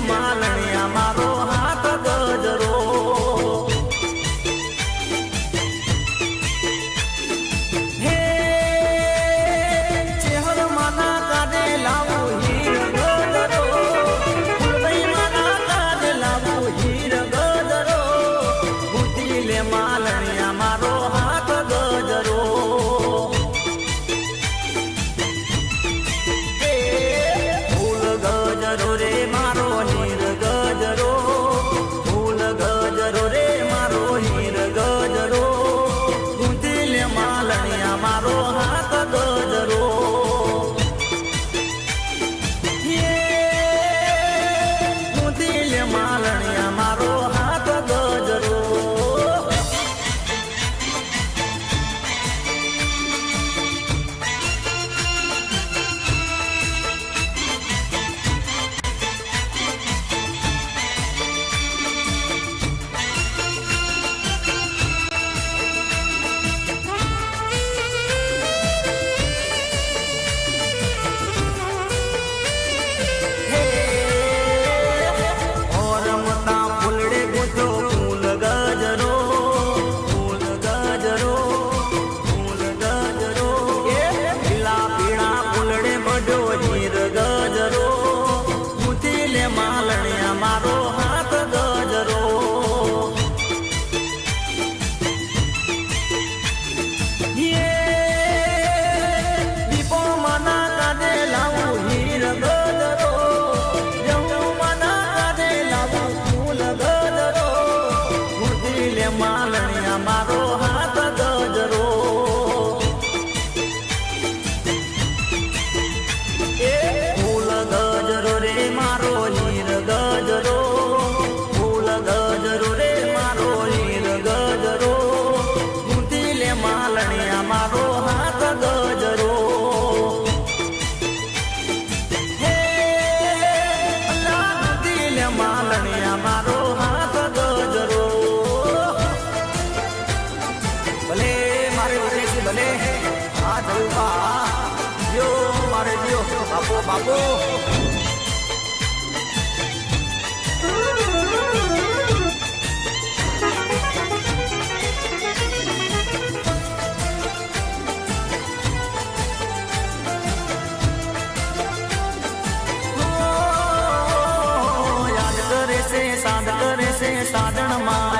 માલણિયા મારો હાથ ગજરો હે ચેહર માના કાઢે લાવો હીર ગજરો ફૂલભાઈ માના કાઢે લાવો હીર ગજરો બુદ્ધિ લે માલણિયા મારો હાથ ગજરો ગજરો રે મારો હીર ગજરો ફૂલ ગજરો રે મારો હીર ગજરો ગુંથી લે માલણિયા મારો હાથ ગજરો ગુંથી લે માલણિયા મારો હાથ ગજરો માલણિયા મારો હાથ ગજરો દીપો મના કાઢે લાવું હીર ગજરો જવું મના કાઢે લાવું ફૂલ ગજરો ગુંથી લે માલણિયા મારો હાથ ગજરો ફૂલ ગજરો રે મારો હીર ગજરો ફૂલ ગજરો રે મારો હીર ગજરો ગુંથી લે માલણિયા મારો હાથ ગજરો હે અલ્લાહ ગુંથી લે માલણિયા મારો હાથ ગજરો ભલે મારે વિદેશી ભલે આ જલવા જો મારે દિયો બાપો બાપો સાદ કરે છે સાધણ માં